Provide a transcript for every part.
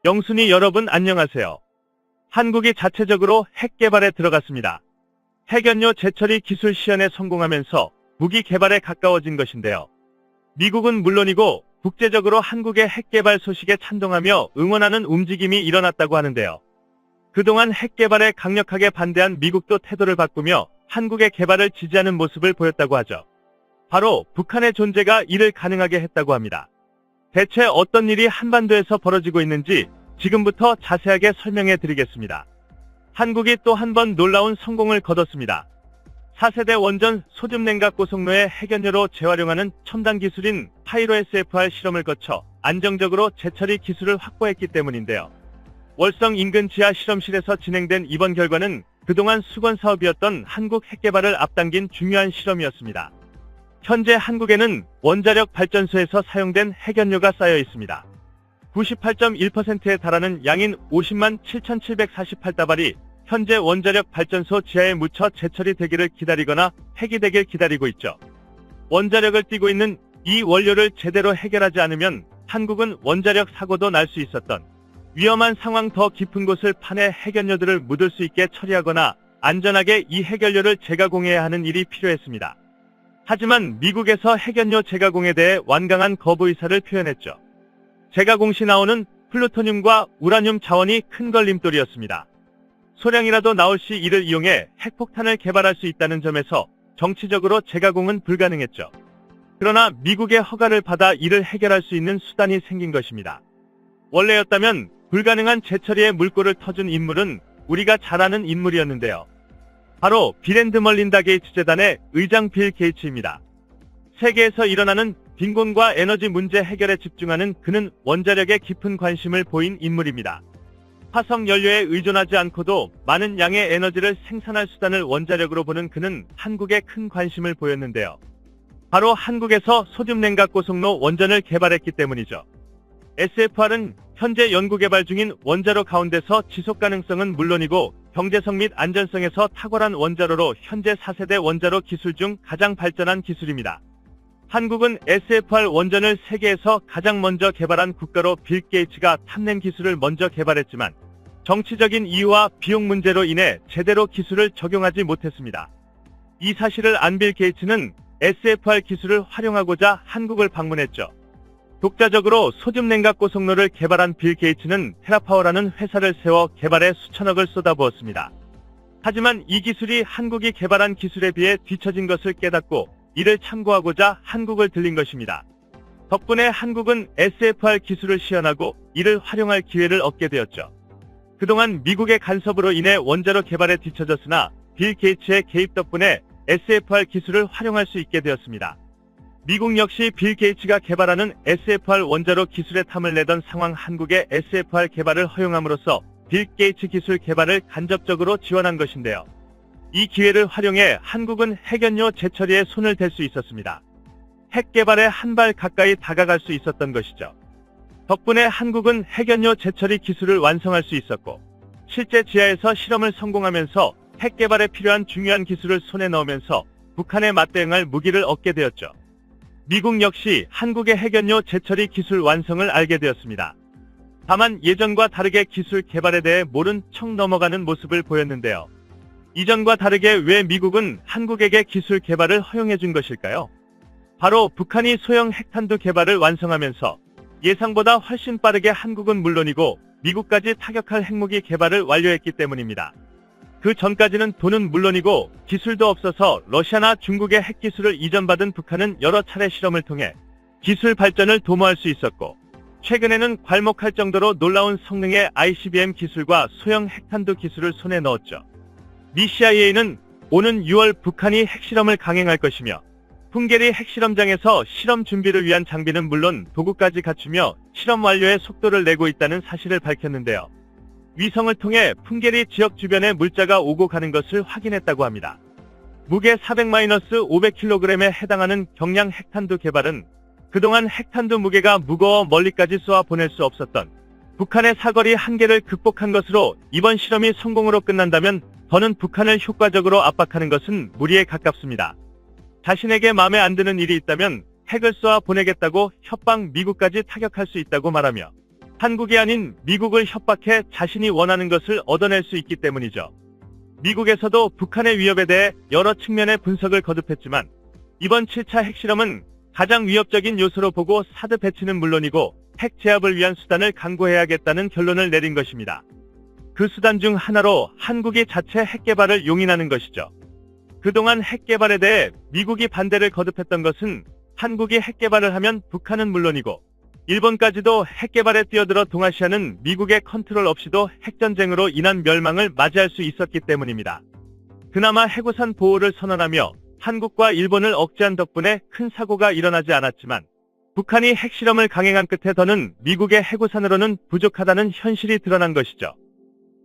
영순이 여러분 안녕하세요. 한국이 자체적으로 핵 개발에 들어갔습니다. 핵연료 재처리 기술 시연에 성공하면서 무기 개발에 가까워진 것인데요. 미국은 물론이고 국제적으로 한국의 핵 개발 소식에 찬동하며 응원하는 움직임이 일어났다고 하는데요. 그동안 핵 개발에 강력하게 반대한 미국도 태도를 바꾸며 한국의 개발을 지지하는 모습을 보였다고 하죠. 바로 북한의 존재가 이를 가능하게 했다고 합니다. 대체 어떤 일이 한반도에서 벌어지고 있는지 지금부터 자세하게 설명해 드리겠습니다. 한국이 또 한 번 놀라운 성공을 거뒀습니다. 4세대 원전 소듐 냉각 고속로의 핵연료로 재활용하는 첨단 기술인 파이로 SFR 실험을 거쳐 안정적으로 재처리 기술을 확보했기 때문인데요. 월성 인근 지하 실험실에서 진행된 이번 결과는 그동안 수건 사업이었던 한국 핵 개발을 앞당긴 중요한 실험이었습니다. 현재 한국에는 원자력 발전소에서 사용된 핵연료가 쌓여 있습니다. 98.1%에 달하는 양인 50만 7,748다발이 현재 원자력 발전소 지하에 묻혀 재처리되기를 기다리거나 폐기되길 기다리고 있죠. 원자력을 띠고 있는 이 원료를 제대로 해결하지 않으면 한국은 원자력 사고도 날 수 있었던 위험한 상황 더 깊은 곳을 파내 핵연료들을 묻을 수 있게 처리하거나 안전하게 이 핵연료를 재가공해야 하는 일이 필요했습니다. 하지만 미국에서 핵연료 재가공에 대해 완강한 거부 의사를 표현했죠. 재가공 시 나오는 플루토늄과 우라늄 자원이 큰 걸림돌이었습니다. 소량이라도 나올 시 이를 이용해 핵폭탄을 개발할 수 있다는 점에서 정치적으로 재가공은 불가능했죠. 그러나 미국의 허가를 받아 이를 해결할 수 있는 수단이 생긴 것입니다. 원래였다면 불가능한 재처리의 물꼬를 터준 인물은 우리가 잘 아는 인물이었는데요. 바로 빌 앤드 멀린다 게이츠 재단의 의장 빌 게이츠입니다. 세계에서 일어나는 빈곤과 에너지 문제 해결에 집중하는 그는 원자력에 깊은 관심을 보인 인물입니다. 화석 연료에 의존하지 않고도 많은 양의 에너지를 생산할 수단을 원자력으로 보는 그는 한국에 큰 관심을 보였는데요. 바로 한국에서 소듐 냉각 고속로 원전을 개발했기 때문이죠. SFR은 현재 연구개발 중인 원자로 가운데서 지속 가능성은 물론이고 경제성 및 안전성에서 탁월한 원자로로 현재 4세대 원자로 기술 중 가장 발전한 기술입니다. 한국은 SFR 원전을 세계에서 가장 먼저 개발한 국가로 빌 게이츠가 탐낸 기술을 먼저 개발했지만 정치적인 이유와 비용 문제로 인해 제대로 기술을 적용하지 못했습니다. 이 사실을 안 빌 게이츠는 SFR 기술을 활용하고자 한국을 방문했죠. 독자적으로 소듐 냉각 고속로를 개발한 빌 게이츠는 테라파워라는 회사를 세워 개발에 수천억을 쏟아부었습니다. 하지만 이 기술이 한국이 개발한 기술에 비해 뒤처진 것을 깨닫고 이를 참고하고자 한국을 들린 것입니다. 덕분에 한국은 SFR 기술을 시연하고 이를 활용할 기회를 얻게 되었죠. 그동안 미국의 간섭으로 인해 원자로 개발에 뒤처졌으나 빌 게이츠의 개입 덕분에 SFR 기술을 활용할 수 있게 되었습니다. 미국 역시 빌 게이츠가 개발하는 SFR 원자로 기술에 탐을 내던 상황 한국의 SFR 개발을 허용함으로써 빌 게이츠 기술 개발을 간접적으로 지원한 것인데요. 이 기회를 활용해 한국은 핵연료 재처리에 손을 댈 수 있었습니다. 핵 개발에 한 발 가까이 다가갈 수 있었던 것이죠. 덕분에 한국은 핵연료 재처리 기술을 완성할 수 있었고 실제 지하에서 실험을 성공하면서 핵 개발에 필요한 중요한 기술을 손에 넣으면서 북한에 맞대응할 무기를 얻게 되었죠. 미국 역시 한국의 핵연료 재처리 기술 완성을 알게 되었습니다. 다만 예전과 다르게 기술 개발에 대해 모른 척 넘어가는 모습을 보였는데요. 이전과 다르게 왜 미국은 한국에게 기술 개발을 허용해 준 것일까요? 바로 북한이 소형 핵탄두 개발을 완성하면서 예상보다 훨씬 빠르게 한국은 물론이고 미국까지 타격할 핵무기 개발을 완료했기 때문입니다. 그 전까지는 돈은 물론이고 기술도 없어서 러시아나 중국의 핵기술을 이전받은 북한은 여러 차례 실험을 통해 기술 발전을 도모할 수 있었고 최근에는 괄목할 정도로 놀라운 성능의 ICBM 기술과 소형 핵탄두 기술을 손에 넣었죠. 미 CIA는 오는 6월 북한이 핵실험을 강행할 것이며 풍계리 핵실험장에서 실험 준비를 위한 장비는 물론 도구까지 갖추며 실험 완료에 속도를 내고 있다는 사실을 밝혔는데요. 위성을 통해 풍계리 지역 주변에 물자가 오고 가는 것을 확인했다고 합니다. 무게 400-500kg에 해당하는 경량 핵탄두 개발은 그동안 핵탄두 무게가 무거워 멀리까지 쏘아 보낼 수 없었던 북한의 사거리 한계를 극복한 것으로 이번 실험이 성공으로 끝난다면 더는 북한을 효과적으로 압박하는 것은 무리에 가깝습니다. 자신에게 마음에 안 드는 일이 있다면 핵을 쏘아 보내겠다고 협박 미국까지 타격할 수 있다고 말하며 한국이 아닌 미국을 협박해 자신이 원하는 것을 얻어낼 수 있기 때문이죠. 미국에서도 북한의 위협에 대해 여러 측면의 분석을 거듭했지만 이번 7차 핵실험은 가장 위협적인 요소로 보고 사드 배치는 물론이고 핵 제압을 위한 수단을 강구해야겠다는 결론을 내린 것입니다. 그 수단 중 하나로 한국이 자체 핵 개발을 용인하는 것이죠. 그동안 핵 개발에 대해 미국이 반대를 거듭했던 것은 한국이 핵 개발을 하면 북한은 물론이고 일본까지도 핵 개발에 뛰어들어 동아시아는 미국의 컨트롤 없이도 핵전쟁으로 인한 멸망을 맞이할 수 있었기 때문입니다. 그나마 해구산 보호를 선언하며 한국과 일본을 억제한 덕분에 큰 사고가 일어나지 않았지만 북한이 핵실험을 강행한 끝에 더는 미국의 해구산으로는 부족하다는 현실이 드러난 것이죠.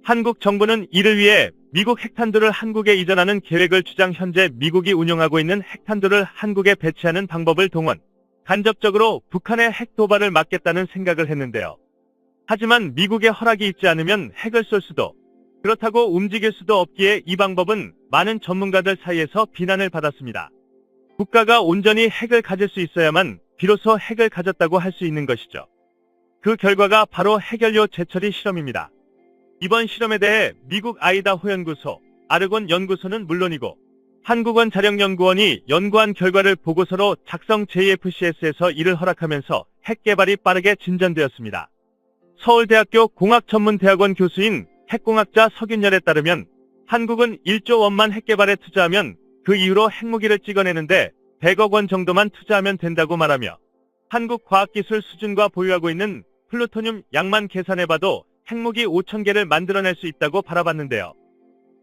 한국 정부는 이를 위해 미국 핵탄두를 한국에 이전하는 계획을 주장 현재 미국이 운용하고 있는 핵탄두를 한국에 배치하는 방법을 동원, 간접적으로 북한의 핵 도발을 막겠다는 생각을 했는데요. 하지만 미국의 허락이 있지 않으면 핵을 쏠 수도, 그렇다고 움직일 수도 없기에 이 방법은 많은 전문가들 사이에서 비난을 받았습니다. 국가가 온전히 핵을 가질 수 있어야만 비로소 핵을 가졌다고 할 수 있는 것이죠. 그 결과가 바로 핵연료 재처리 실험입니다. 이번 실험에 대해 미국 아이다호 연구소, 아르곤 연구소는 물론이고 한국원 자력연구원이 연구한 결과를 보고서로 작성 JFCS에서 이를 허락하면서 핵 개발이 빠르게 진전되었습니다. 서울대학교 공학전문대학원 교수인 핵공학자 서균열에 따르면 한국은 1조 원만 핵 개발에 투자하면 그 이후로 핵무기를 찍어내는데 100억 원 정도만 투자하면 된다고 말하며 한국 과학기술 수준과 보유하고 있는 플루토늄 양만 계산해봐도 핵무기 5,000개를 만들어낼 수 있다고 바라봤는데요.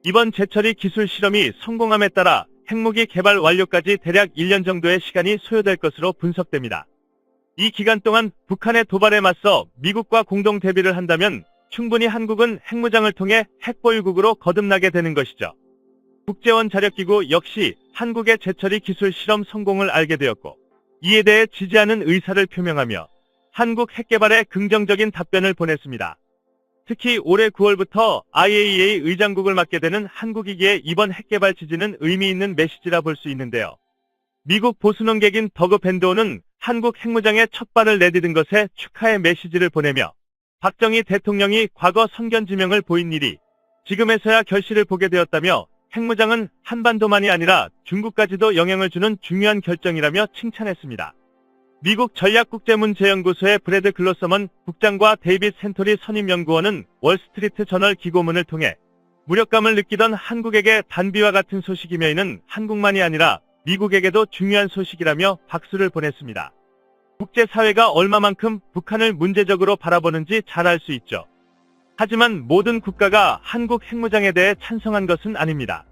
이번 재처리 기술 실험이 성공함에 따라 핵무기 개발 완료까지 대략 1년 정도의 시간이 소요될 것으로 분석됩니다. 이 기간 동안 북한의 도발에 맞서 미국과 공동 대비를 한다면 충분히 한국은 핵무장을 통해 핵보유국으로 거듭나게 되는 것이죠. 국제원 자력기구 역시 한국의 재처리 기술 실험 성공을 알게 되었고 이에 대해 지지하는 의사를 표명하며 한국 핵 개발에 긍정적인 답변을 보냈습니다. 특히 올해 9월부터 IAEA 의장국을 맡게 되는 한국이기에 이번 핵개발 지지는 의미 있는 메시지라 볼 수 있는데요. 미국 보수논객인 더그 밴도우는 한국 핵무장에 첫 발을 내디딘 것에 축하의 메시지를 보내며 박정희 대통령이 과거 선견지명을 보인 일이 지금에서야 결실을 보게 되었다며 핵무장은 한반도만이 아니라 중국까지도 영향을 주는 중요한 결정이라며 칭찬했습니다. 미국 전략국제문제연구소의 브래드 글로서먼 국장과 데이빗 센토리 선임연구원은 월스트리트 저널 기고문을 통해 무력감을 느끼던 한국에게 단비와 같은 소식이며이는 한국만이 아니라 미국에게도 중요한 소식이라며 박수를 보냈습니다. 국제사회가 얼마만큼 북한을 문제적으로 바라보는지 잘 알 수 있죠. 하지만 모든 국가가 한국 핵무장에 대해 찬성한 것은 아닙니다.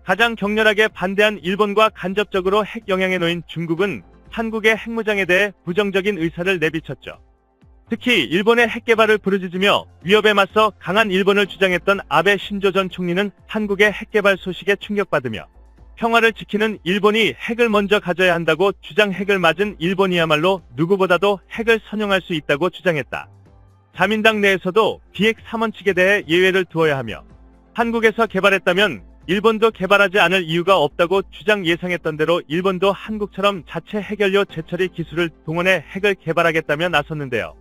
가장 격렬하게 반대한 일본과 간접적으로 핵 영향에 놓인 중국은 한국의 핵무장에 대해 부정적인 의사를 내비쳤죠. 특히 일본의 핵개발을 부르짖으며 위협에 맞서 강한 일본을 주장했던 아베 신조 전 총리는 한국의 핵개발 소식에 충격받으며 평화를 지키는 일본이 핵을 먼저 가져야 한다고 주장 핵을 맞은 일본이야말로 누구보다도 핵을 선용할 수 있다고 주장했다. 자민당 내에서도 비핵 3원 측에 대해 예외를 두어야 하며 한국에서 개발했다면 일본도 개발하지 않을 이유가 없다고 주장 예상했던 대로 일본도 한국처럼 자체 핵연료 재처리 기술을 동원해 핵을 개발하겠다며 나섰는데요.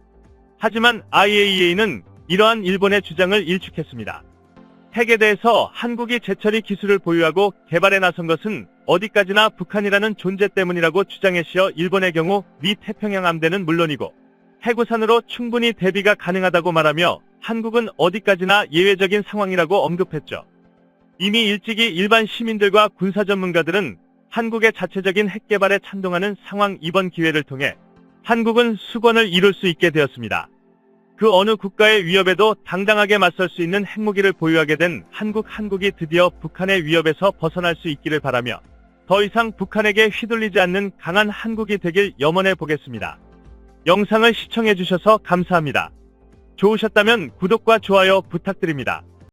하지만 IAEA는 이러한 일본의 주장을 일축했습니다. 핵에 대해서 한국이 재처리 기술을 보유하고 개발에 나선 것은 어디까지나 북한이라는 존재 때문이라고 주장했으며 일본의 경우 미 태평양 함대는 물론이고 해구산으로 충분히 대비가 가능하다고 말하며 한국은 어디까지나 예외적인 상황이라고 언급했죠. 이미 일찍이 일반 시민들과 군사 전문가들은 한국의 자체적인 핵 개발에 찬동하는 상황 이번 기회를 통해 한국은 수권을 이룰 수 있게 되었습니다. 그 어느 국가의 위협에도 당당하게 맞설 수 있는 핵무기를 보유하게 된 한국이 드디어 북한의 위협에서 벗어날 수 있기를 바라며 더 이상 북한에게 휘둘리지 않는 강한 한국이 되길 염원해 보겠습니다. 영상을 시청해 주셔서 감사합니다. 좋으셨다면 구독과 좋아요 부탁드립니다.